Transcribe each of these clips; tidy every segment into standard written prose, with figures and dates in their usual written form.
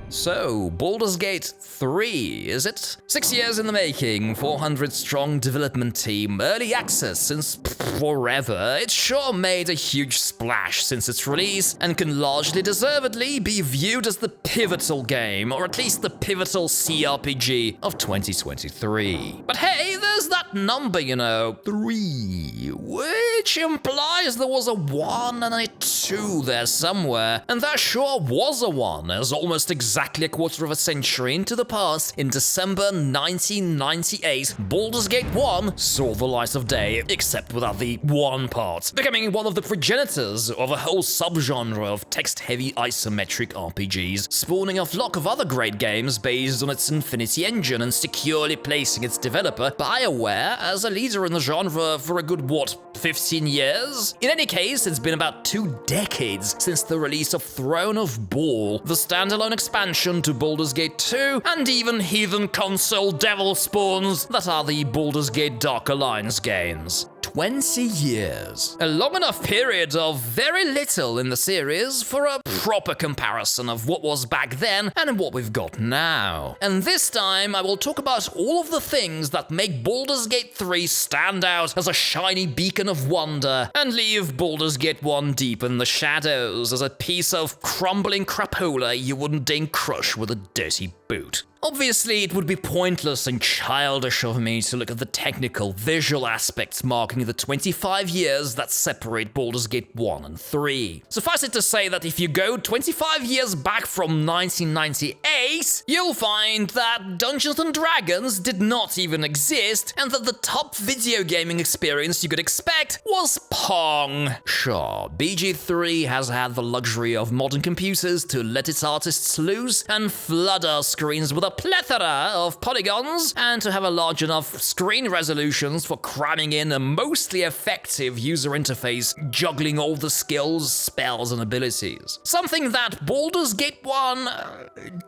So, Baldur's Gate 3, is it? 6 years in the making, 400-strong development team, early access since forever. It sure made a huge splash since its release, and can largely deservedly be viewed as the pivotal game, or at least the pivotal CRPG of 2023. But hey, there's that number, 3, which implies there was a 1 and a 2 there somewhere, and there sure was a 1, as almost exactly a quarter of a century into the past, in December 1998, Baldur's Gate 1 saw the light of day, except without the 1 part, becoming one of the progenitors of a whole subgenre of text-heavy isometric RPGs, spawning a flock of other great games based on its Infinity engine and securely placing its developer, BioWare, as a leader in the genre for a good, 15 years? In any case, it's been about 2 decades since the release of Throne of Bhaal, the standalone expansion to Baldur's Gate 2, and even heathen console devil spawns that are the Baldur's Gate Dark Alliance games. 20 years. A long enough period of very little in the series for a proper comparison of what was back then and what we've got now. And this time, I will talk about all of the things that make Baldur's Gate 3 stand out as a shiny beacon of wonder, and leave Baldur's Gate 1 deep in the shadows as a piece of crumbling crapola you wouldn't dare crush with a dirty boot. Obviously, it would be pointless and childish of me to look at the technical, visual aspects marking the 25 years that separate Baldur's Gate 1 and 3. Suffice it to say that if you go 25 years back from 1998, you'll find that Dungeons & Dragons did not even exist, and that the top video gaming experience you could expect was Pong. Sure, BG3 has had the luxury of modern computers to let its artists loose and flood our screens with a plethora of polygons, and to have a large enough screen resolutions for cramming in a mostly effective user interface, juggling all the skills, spells, and abilities. Something that Baldur's Gate 1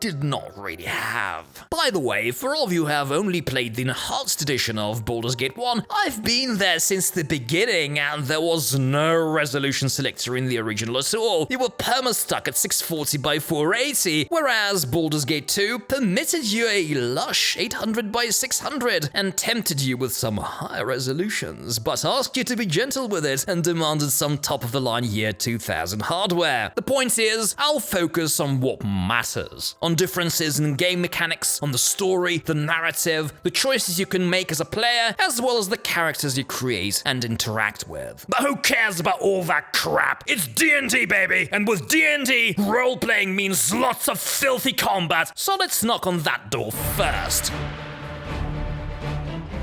did not really have. By the way, for all of you who have only played the enhanced edition of Baldur's Gate 1, I've been there since the beginning, and there was no resolution selector in the original at all. You were perma-stuck at 640 by 480, whereas Baldur's Gate 2 permitted you a lush 800 by 600 and tempted you with some higher resolutions, but asked you to be gentle with it and demanded some top-of-the-line year 2000 hardware. The point is, I'll focus on what matters, on differences in game mechanics, on the story, the narrative, the choices you can make as a player, as well as the characters you create and interact with. But who cares about all that crap? It's D&D, baby! And with D&D, role-playing means lots of filthy combat, so let's knock on that door first.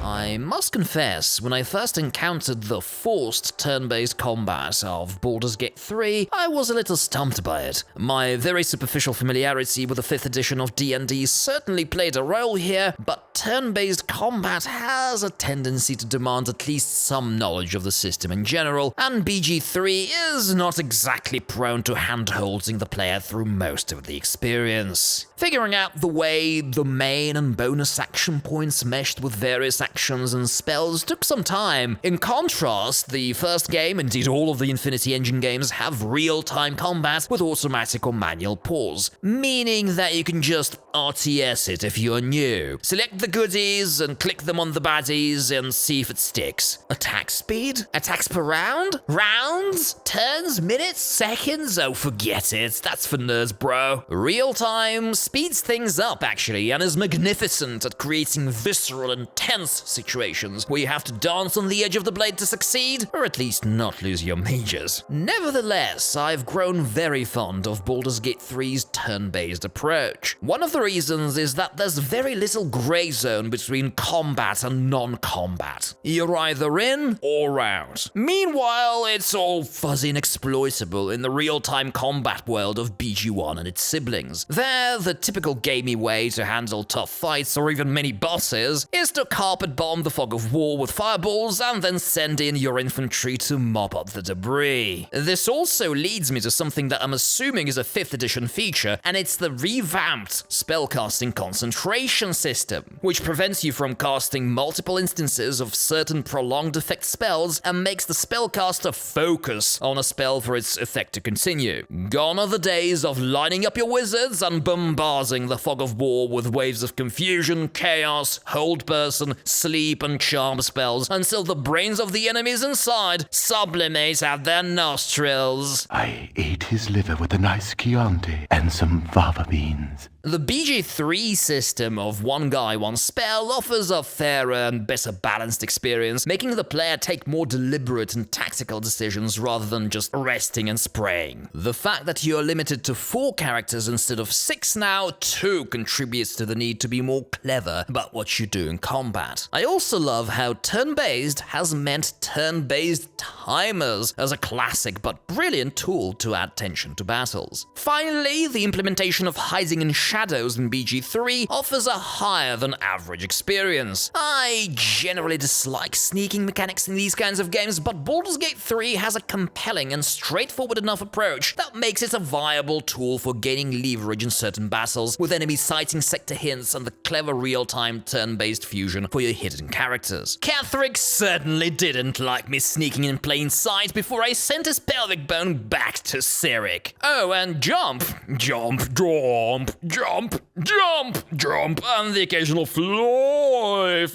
I must confess, when I first encountered the forced turn-based combat of Baldur's Gate 3, I was a little stumped by it. My very superficial familiarity with the 5th edition of D&D certainly played a role here, but turn-based combat has a tendency to demand at least some knowledge of the system in general, and BG3 is not exactly prone to hand-holding the player through most of the experience. Figuring out the way the main and bonus action points meshed with various actions and spells took some time. In contrast, the first game, indeed all of the Infinity Engine games, have real-time combat with automatic or manual pause, meaning that you can just RTS it if you're new. Select the goodies and click them on the baddies and see if it sticks. Attack speed? Attacks per round? Rounds? Turns? Minutes? Seconds? Oh, forget it. That's for nerds, bro. Real-time speeds things up, actually, and is magnificent at creating visceral and tense situations where you have to dance on the edge of the blade to succeed, or at least not lose your mages. Nevertheless, I've grown very fond of Baldur's Gate 3's turn-based approach. One of the reasons is that there's very little grey zone between combat and non-combat. You're either in or out. Meanwhile, it's all fuzzy and exploitable in the real-time combat world of BG1 and its siblings. There, the typical gamey way to handle tough fights or even mini-bosses is to carpet bomb the fog of war with fireballs and then send in your infantry to mop up the debris. This also leads me to something that I'm assuming is a 5th edition feature, and it's the revamped spell spellcasting concentration system, which prevents you from casting multiple instances of certain prolonged effect spells and makes the spellcaster focus on a spell for its effect to continue. Gone are the days of lining up your wizards and bombarding the fog of war with waves of confusion, chaos, hold person, sleep, and charm spells until the brains of the enemies inside sublimate at their nostrils. I ate his liver with a nice Chianti and some fava beans. The BG3 system of one guy, one spell offers a fairer and better balanced experience, making the player take more deliberate and tactical decisions rather than just resting and spraying. The fact that you are limited to 4 characters instead of 6 now too contributes to the need to be more clever about what you do in combat. I also love how turn-based has meant turn-based timers as a classic but brilliant tool to add tension to battles. Finally, the implementation of hiding in shadows in BG3 offers a higher than average experience. I generally dislike sneaking mechanics in these kinds of games, but Baldur's Gate 3 has a compelling and straightforward enough approach that makes it a viable tool for gaining leverage in certain battles, with enemies citing sector hints and the clever real-time turn-based fusion for your hidden characters. Catherick certainly didn't like me sneaking in plain sight before I sent his pelvic bone back to Cyric. Oh, and jump, jump, jump, jump, jump, jump, and the occasional fly.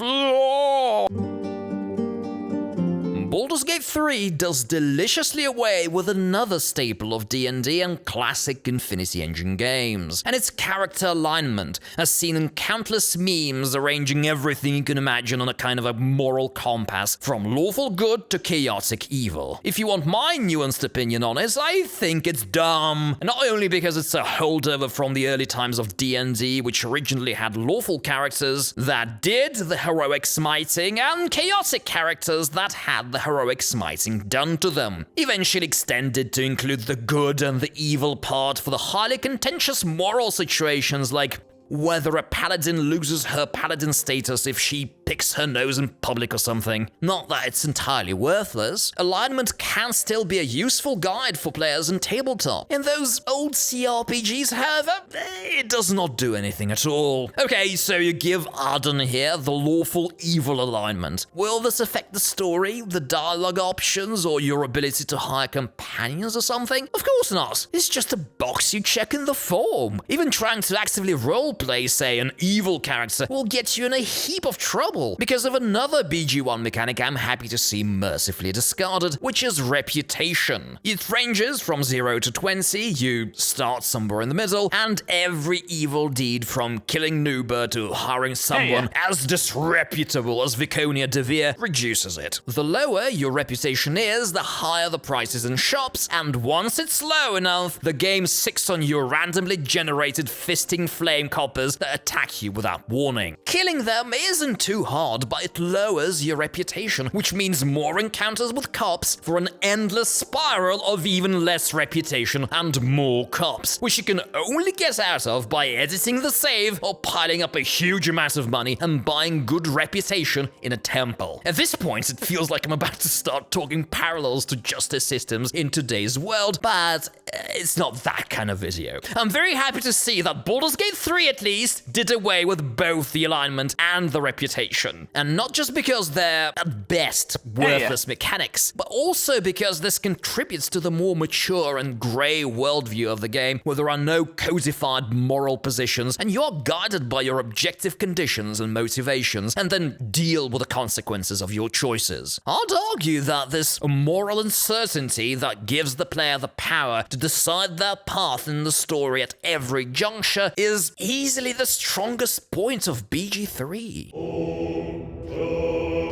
Baldur's Gate 3 does deliciously away with another staple of D&D and classic Infinity Engine games, and its character alignment, as seen in countless memes arranging everything you can imagine on a kind of a moral compass, from lawful good to chaotic evil. If you want my nuanced opinion on it, I think it's dumb. Not only because it's a holdover from the early times of D&D, which originally had lawful characters that did the heroic smiting, and chaotic characters that had the heroic smiting done to them, eventually extended to include the good and the evil part for the highly contentious moral situations like whether a paladin loses her paladin status if she picks her nose in public or something. Not that it's entirely worthless. Alignment can still be a useful guide for players in tabletop. In those old CRPGs, however, it does not do anything at all. Okay, so you give Arden here the lawful evil alignment. Will this affect the story, the dialogue options, or your ability to hire companions or something? Of course not. It's just a box you check in the form. Even trying to actively roleplay, say, an evil character will get you in a heap of trouble because of another BG1 mechanic I'm happy to see mercifully discarded, which is reputation. It ranges from 0 to 20, you start somewhere in the middle, and every evil deed from killing Noober to hiring someone as disreputable as Viconia Devere reduces it. The lower your reputation is, the higher the prices in shops, and once it's low enough, the game sicks on your randomly generated fisting flame coppers that attack you without warning. Killing them isn't too hard, but it lowers your reputation, which means more encounters with cops for an endless spiral of even less reputation and more cops, which you can only get out of by editing the save or piling up a huge amount of money and buying good reputation in a temple. At this point, it feels like I'm about to start talking parallels to justice systems in today's world, but it's not that kind of video. I'm very happy to see that Baldur's Gate 3 at least did away with both the alignment and the reputation. And not just because they're, at best, worthless mechanics, but also because this contributes to the more mature and grey worldview of the game, where there are no codified moral positions, and you're guided by your objective conditions and motivations, and then deal with the consequences of your choices. I'd argue that this moral uncertainty that gives the player the power to decide their path in the story at every juncture is easily the strongest point of BG3.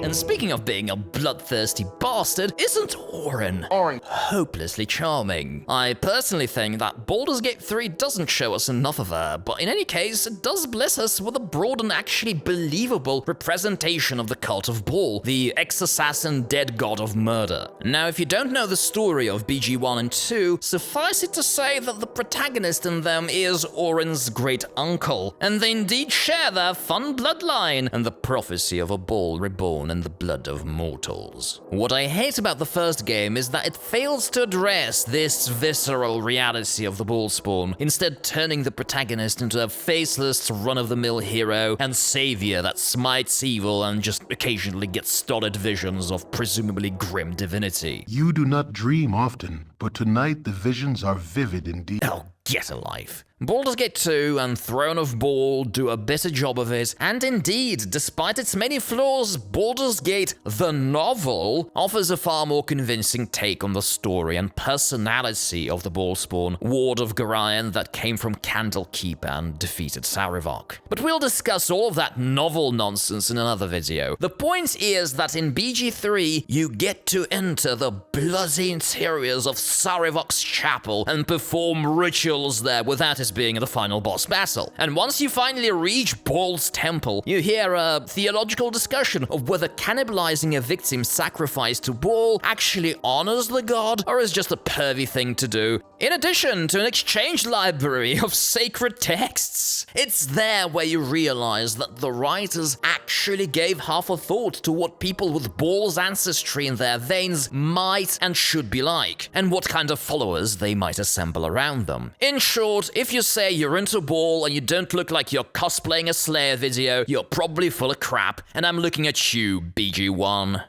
And speaking of being a bloodthirsty bastard, isn't Orin hopelessly charming? I personally think that Baldur's Gate 3 doesn't show us enough of her, but in any case, it does bless us with a broad and actually believable representation of the cult of Bhaal, the ex-assassin dead god of murder. Now, if you don't know the story of BG1 and 2, suffice it to say that the protagonist in them is Orin's great uncle, and they indeed share their fun bloodline and the prophecy of a Bhaal reborn in in the blood of mortals. What I hate about the first game is that it fails to address this visceral reality of the Ballspawn, instead turning the protagonist into a faceless, run-of-the-mill hero and savior that smites evil and just occasionally gets stolid visions of presumably grim divinity. You do not dream often, but tonight the visions are vivid indeed. Oh, get a life. Baldur's Gate 2 and Throne of Bhaal do a better job of it, and indeed, despite its many flaws, Baldur's Gate, the novel, offers a far more convincing take on the story and personality of the Ballspawn, Ward of Gorion that came from Candlekeep and defeated Sarevok. But we'll discuss all of that novel nonsense in another video. The point is that in BG3, you get to enter the bloody interiors of Sarevok's chapel and perform rituals there without it being the final boss battle. And once you finally reach Bhaal's temple, you hear a theological discussion of whether cannibalizing a victim sacrificed to Bhaal actually honors the god or is just a pervy thing to do, in addition to an exchange library of sacred texts. It's there where you realize that the writers actually gave half a thought to what people with Bhaal's ancestry in their veins might and should be like, and what kind of followers they might assemble around them. In short, if you say you're into Bhaal and you don't look like you're cosplaying a Slayer video, you're probably full of crap, and I'm looking at you, BG1.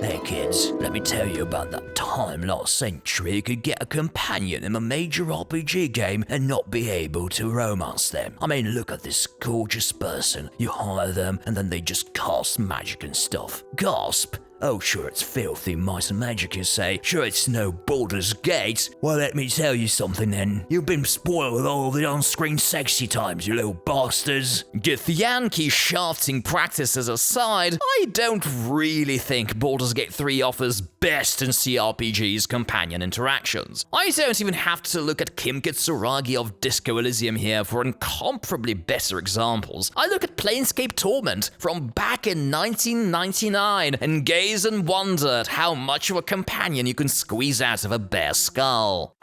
Hey kids, let me tell you about that time last century you could get a companion in a major RPG game and not be able to romance them. I mean, look at this gorgeous person. You hire them and then they just cast magic and stuff. Gasp! Oh, sure, it's filthy might and magic, you say. Sure, it's no Baldur's Gate. Well, let me tell you something then. You've been spoiled with all the on-screen sexy times, you little bastards. Githyanki shafting practices aside, I don't really think Baldur's Gate 3 offers best in CRPG's companion interactions. I don't even have to look at Kim Kitsuragi of Disco Elysium here for incomparably better examples. I look at Planescape Torment from back in 1999 and gaze and wonder at how much of a companion you can squeeze out of a bare skull.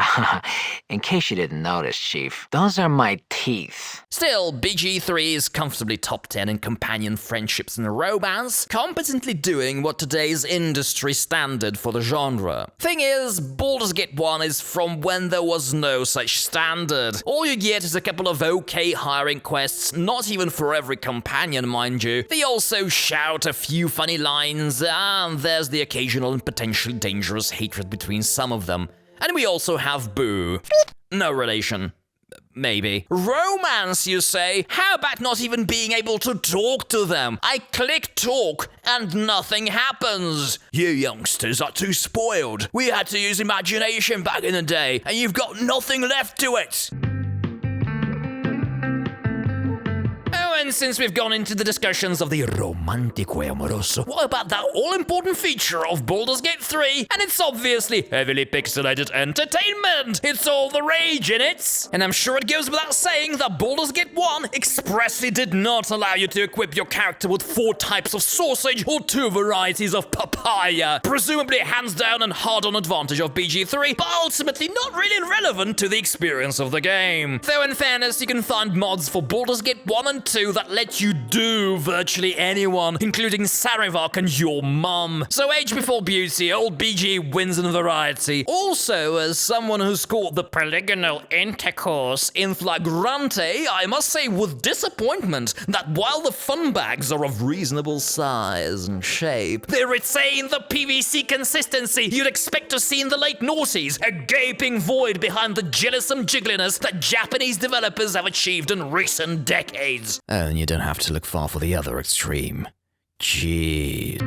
In case you didn't notice, Chief, those are my teeth. Still, BG3 is comfortably top 10 in companion friendships and romance, competently doing what today's industry standard for the genre. Thing is, Baldur's Gate 1 is from when there was no such standard. All you get is a couple of okay hiring quests, not even for every companion, mind you. They also shout a few funny lines, and there's the occasional and potentially dangerous hatred between some of them. And we also have Boo. No relation. Maybe. Romance, you say? How about not even being able to talk to them? I click talk and nothing happens. You youngsters are too spoiled. We had to use imagination back in the day, and you've got nothing left to it. And since we've gone into the discussions of the romantico e amoroso, what about that all-important feature of Baldur's Gate 3? And it's obviously heavily pixelated entertainment! It's all the rage in it! And I'm sure it goes without saying that Baldur's Gate 1 expressly did not allow you to equip your character with 4 types of sausage or 2 varieties of papaya. Presumably hands down and hard-on advantage of BG3, but ultimately not really relevant to the experience of the game. Though in fairness, you can find mods for Baldur's Gate 1 and 2 that let you do virtually anyone, including Sarevok and your mum. So age before beauty, old BG wins in variety. Also, as someone who's caught the polygonal intercourse in flagrante, I must say with disappointment that while the fun bags are of reasonable size and shape, they retain the PVC consistency you'd expect to see in the late noughties, a gaping void behind the jillesome jiggliness that Japanese developers have achieved in recent decades. And you don't have to look far for the other extreme. Gee.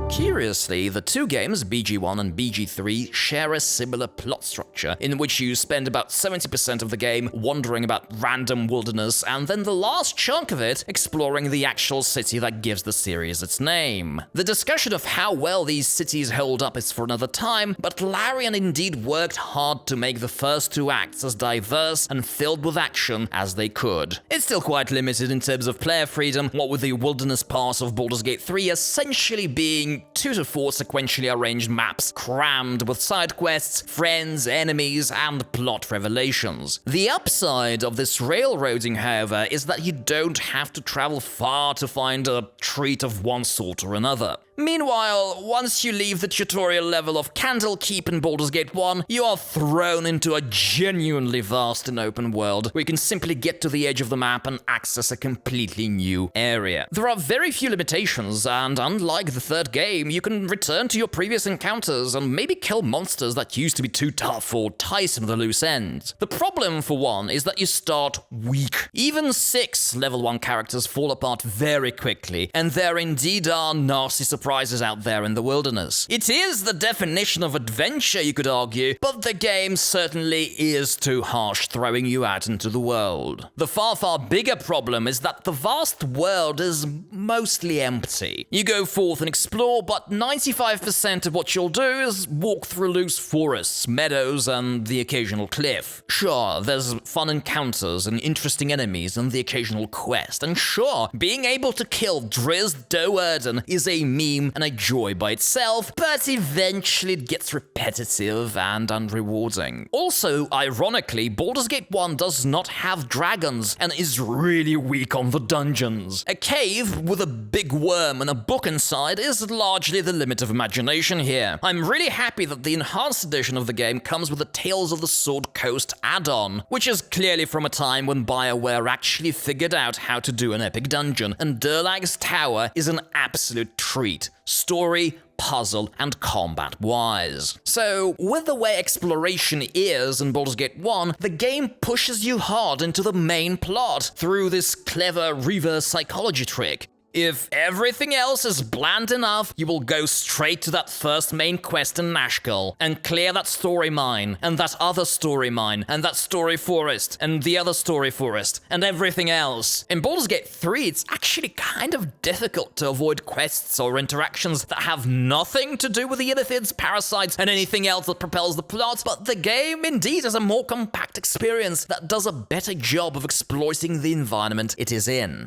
Curiously, the two games, BG1 and BG3, share a similar plot structure, in which you spend about 70% of the game wandering about random wilderness, and then the last chunk of it exploring the actual city that gives the series its name. The discussion of how well these cities hold up is for another time, but Larian indeed worked hard to make the first 2 acts as diverse and filled with action as they could. It's still quite limited in terms of player freedom, what with the wilderness part of Baldur's Gate 3 essentially being 2 2 to 4 sequentially arranged maps crammed with side quests, friends, enemies, and plot revelations. The upside of this railroading, however, is that you don't have to travel far to find a treat of one sort or another. Meanwhile, once you leave the tutorial level of Candlekeep in Baldur's Gate 1, you are thrown into a genuinely vast and open world where you can simply get to the edge of the map and access a completely new area. There are very few limitations, and unlike the third game, you can return to your previous encounters and maybe kill monsters that used to be too tough or tie some of the loose ends. The problem, for one, is that you start weak. Even 6 level 1 characters fall apart very quickly, and there indeed are nasty surprises out there in the wilderness. It is the definition of adventure, you could argue, but the game certainly is too harsh, throwing you out into the world. The far, far bigger problem is that the vast world is mostly empty. You go forth and explore, but 95% of what you'll do is walk through loose forests, meadows, and the occasional cliff. Sure, there's fun encounters and interesting enemies and the occasional quest, and sure, being able to kill Drizzt Do'Urden is a meme and a joy by itself, but eventually it gets repetitive and unrewarding. Also, ironically, Baldur's Gate 1 does not have dragons and is really weak on the dungeons. A cave with a big worm and a book inside is largely the limit of imagination here. I'm really happy that the enhanced edition of the game comes with the Tales of the Sword Coast add-on, which is clearly from a time when BioWare actually figured out how to do an epic dungeon, and Durlag's Tower is an absolute treat. Story, puzzle, and combat-wise. So, with the way exploration is in Baldur's Gate 1, the game pushes you hard into the main plot through this clever reverse psychology trick. If everything else is bland enough, you will go straight to that first main quest in Nashkel and clear that story mine, and that other story mine, and that story forest, and the other story forest, and everything else. In Baldur's Gate 3, it's actually kind of difficult to avoid quests or interactions that have nothing to do with the illithids, parasites, and anything else that propels the plot, but the game indeed has a more compact experience that does a better job of exploiting the environment it is in.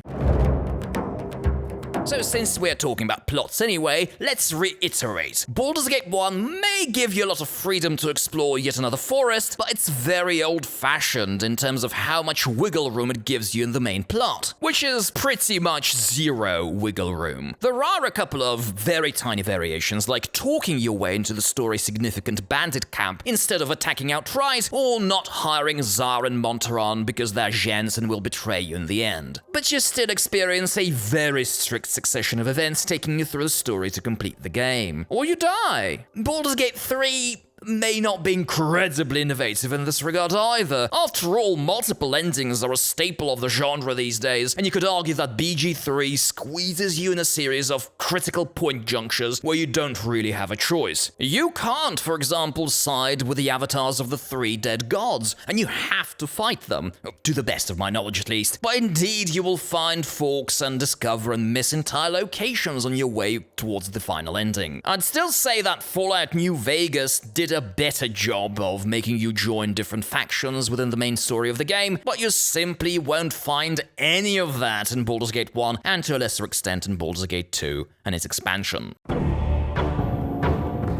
So since we're talking about plots anyway, let's reiterate. Baldur's Gate 1 may give you a lot of freedom to explore yet another forest, but it's very old-fashioned in terms of how much wiggle room it gives you in the main plot, which is pretty much zero wiggle room. There are a couple of very tiny variations, like talking your way into the story's significant bandit camp instead of attacking outright, or not hiring Zar and Montaran because they're gens and will betray you in the end. But you still experience a very strict succession of events taking you through the story to complete the game. Or you die. Baldur's Gate 3 may not be incredibly innovative in this regard either. After all, multiple endings are a staple of the genre these days, and you could argue that BG3 squeezes you in a series of critical point junctures where you don't really have a choice. You can't, for example, side with the avatars of the 3 dead gods, and you have to fight them, to the best of my knowledge at least. But indeed, you will find forks and discover and miss entire locations on your way towards the final ending. I'd still say that Fallout New Vegas did a better job of making you join different factions within the main story of the game, but you simply won't find any of that in Baldur's Gate 1, and to a lesser extent in Baldur's Gate 2 and its expansion.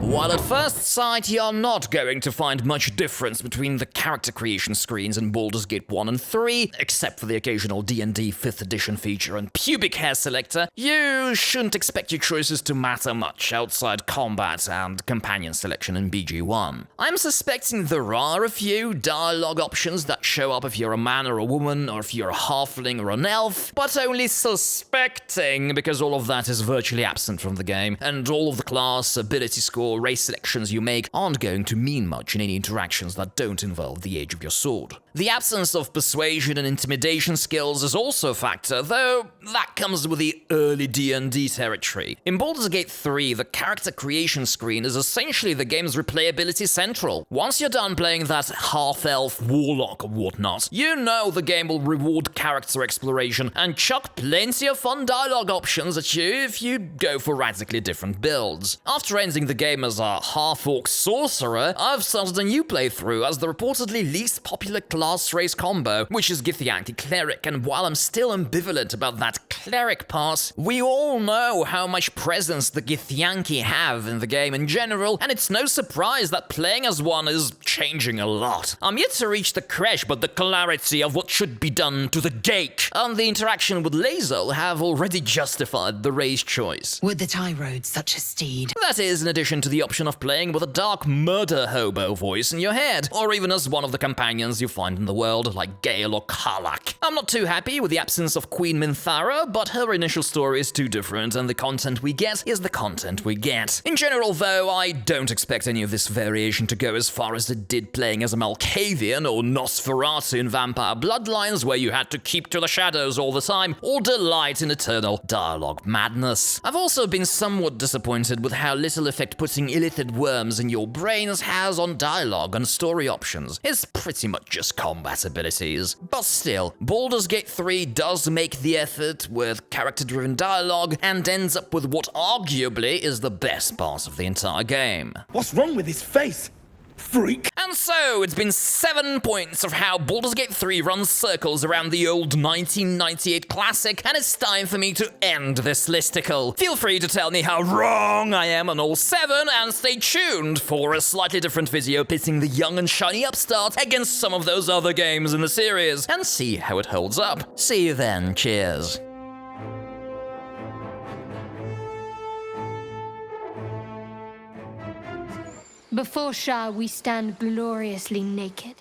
While at first sight you're not going to find much difference between the character creation screens in Baldur's Gate 1 and 3, except for the occasional D&D 5th edition feature and pubic hair selector, you shouldn't expect your choices to matter much outside combat and companion selection in BG1. I'm suspecting there are a few dialogue options that show up if you're a man or a woman, or if you're a halfling or an elf, but only suspecting because all of that is virtually absent from the game, and all of the class, ability score, race selections you make aren't going to mean much in any interactions that don't involve the edge of your sword. The absence of persuasion and intimidation skills is also a factor, though that comes with the early D&D territory. In Baldur's Gate 3, the character creation screen is essentially the game's replayability central. Once you're done playing that half-elf warlock or whatnot, you know the game will reward character exploration and chuck plenty of fun dialogue options at you if you go for radically different builds. After ending the game as as a half-orc sorcerer, I've started a new playthrough as the reportedly least popular class race combo, which is Githyanki Cleric, and while I'm still ambivalent about that Cleric part, we all know how much presence the Githyanki have in the game in general, and it's no surprise that playing as one is changing a lot. I'm yet to reach the creche, but the clarity of what should be done to the Gake and the interaction with Lae'zel have already justified the race choice. Would the tie road such a steed? That is, in addition to the option of playing with a dark murder hobo voice in your head, or even as one of the companions you find in the world, like Gale or Karlach. I'm not too happy with the absence of Queen Minthara, but her initial story is too different, and the content we get is the content we get. In general, though, I don't expect any of this variation to go as far as it did playing as a Malkavian or Nosferatu in Vampire Bloodlines, where you had to keep to the shadows all the time, or delight in eternal dialogue madness. I've also been somewhat disappointed with how little effect putting illithid worms in your brains has on dialogue and story options. It's pretty much just combat abilities. But still, Baldur's Gate 3 does make the effort with character-driven dialogue and ends up with what arguably is the best part of the entire game. What's wrong with his face? Freak. And so, it's been 7 points of how Baldur's Gate 3 runs circles around the old 1998 classic, and it's time for me to end this listicle. Feel free to tell me how wrong I am on all 7, and stay tuned for a slightly different video pitting the young and shiny upstart against some of those other games in the series, and see how it holds up. See you then, cheers. Before Shah we stand gloriously naked.